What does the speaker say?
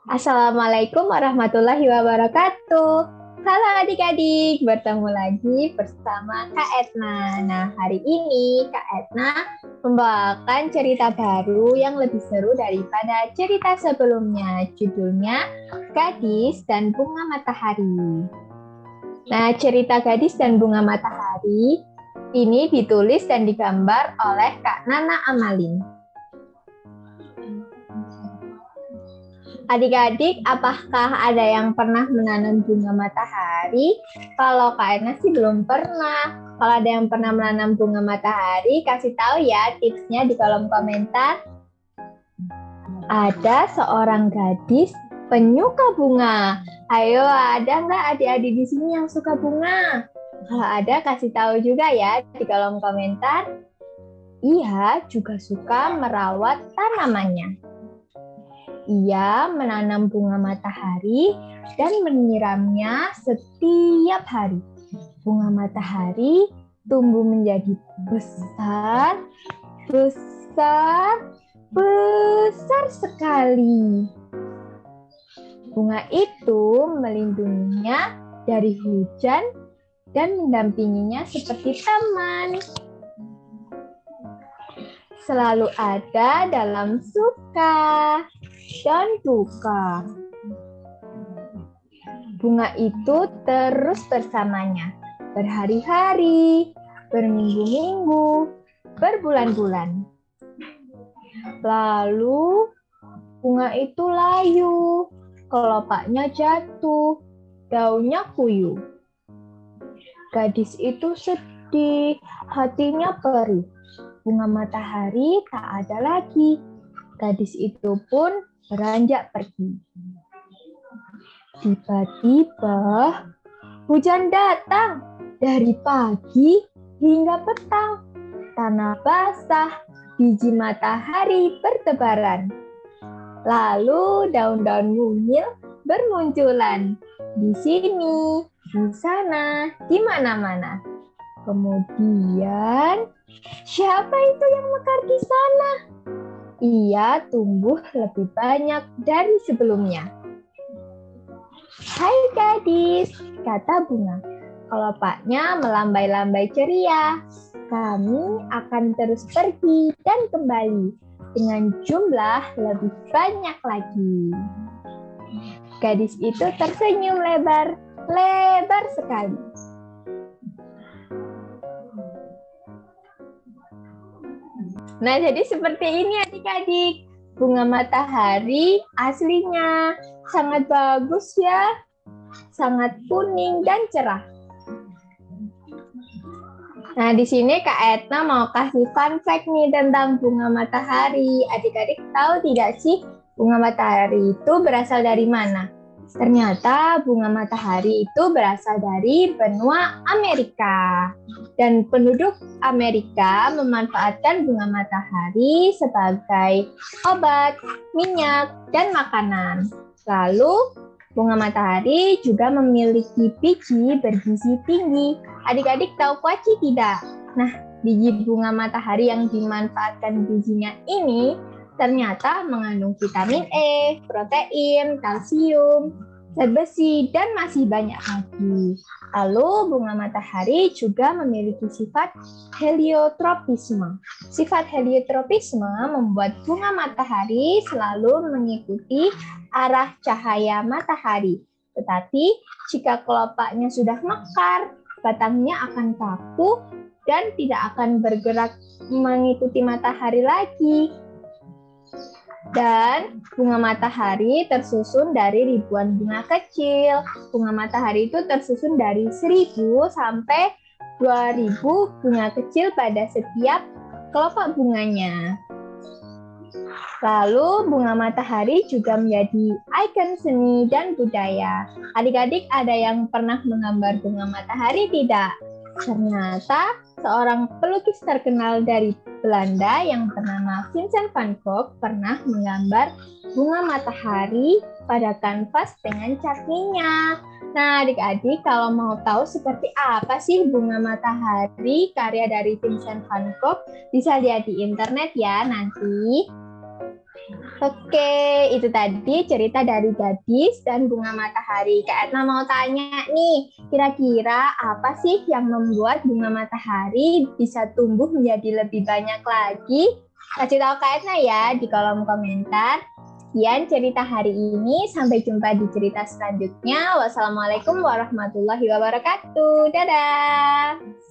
Assalamualaikum warahmatullahi wabarakatuh. Halo adik-adik, bertemu lagi bersama Kak Etna. Nah, hari ini Kak Etna membawakan cerita baru yang lebih seru daripada cerita sebelumnya. Judulnya Gadis dan Bunga Matahari. Nah, cerita Gadis dan Bunga Matahari ini ditulis dan digambar oleh Kak Nana Amalin. Adik-adik, apakah ada yang pernah menanam bunga matahari? Kalau Kak Erna sih belum pernah. Kalau ada yang pernah menanam bunga matahari, kasih tahu ya tipsnya di kolom komentar. Ada seorang gadis penyuka bunga. Ayo, ada nggak adik-adik di sini yang suka bunga? Kalau ada, kasih tahu juga ya di kolom komentar. Ia juga suka merawat tanamannya. Ia menanam bunga matahari dan menyiramnya setiap hari. Bunga matahari tumbuh menjadi besar, besar, besar sekali. Bunga itu melindunginya dari hujan dan mendampinginya seperti teman. Selalu ada dalam suka dan duka. Bunga itu terus bersamanya, berhari-hari, berminggu-minggu, berbulan-bulan. Lalu bunga itu layu, kelopaknya jatuh, daunnya kuyup. Gadis itu sedih, hatinya perih. Bunga matahari tak ada lagi. Gadis itu pun beranjak pergi. Tiba-tiba hujan datang dari pagi hingga petang. Tanah basah, biji matahari bertebaran. Lalu daun-daun mungil bermunculan. Di sini, di sana, di mana-mana. Kemudian, siapa itu yang mekar di sana? Ia tumbuh lebih banyak dari sebelumnya. Hai gadis, kata bunga. Kelopaknya melambai-lambai ceria. Kami akan terus pergi dan kembali dengan jumlah lebih banyak lagi. Gadis itu tersenyum lebar, lebar sekali. Nah, jadi seperti ini adik-adik. Bunga matahari aslinya sangat bagus ya. Sangat kuning dan cerah. Nah, di sini Kak Etna mau kasih fun fact nih tentang bunga matahari. Adik-adik tahu tidak sih bunga matahari itu berasal dari mana? Ternyata bunga matahari itu berasal dari benua Amerika. Dan penduduk Amerika memanfaatkan bunga matahari sebagai obat, minyak, dan makanan. Lalu, bunga matahari juga memiliki biji bergizi tinggi. Adik-adik tahu kuaci tidak? Nah, biji bunga matahari yang dimanfaatkan bijinya ini ternyata mengandung vitamin E, protein, kalsium, zat besi, dan masih banyak lagi. Lalu bunga matahari juga memiliki sifat heliotropisme. Sifat heliotropisme membuat bunga matahari selalu mengikuti arah cahaya matahari. Tetapi jika kelopaknya sudah mekar, batangnya akan kaku dan tidak akan bergerak mengikuti matahari lagi. Dan bunga matahari tersusun dari ribuan bunga kecil. Bunga matahari itu tersusun dari 1.000 sampai 2.000 bunga kecil pada setiap kelopak bunganya. Lalu bunga matahari juga menjadi ikon seni dan budaya. Adik-adik ada yang pernah menggambar bunga matahari tidak? Ternyata seorang pelukis terkenal dari Belanda yang bernama Vincent van Gogh pernah menggambar bunga matahari pada kanvas dengan cakinya. Nah, adik-adik kalau mau tahu seperti apa sih bunga matahari karya dari Vincent van Gogh, bisa lihat di internet ya nanti. Oke, itu tadi cerita dari gadis dan bunga matahari. Kak Etna mau tanya nih, kira-kira apa sih yang membuat bunga matahari bisa tumbuh menjadi lebih banyak lagi? Kasih tahu Kak Etna ya di kolom komentar. Sekian cerita hari ini, sampai jumpa di cerita selanjutnya. Wassalamualaikum warahmatullahi wabarakatuh. Dadah!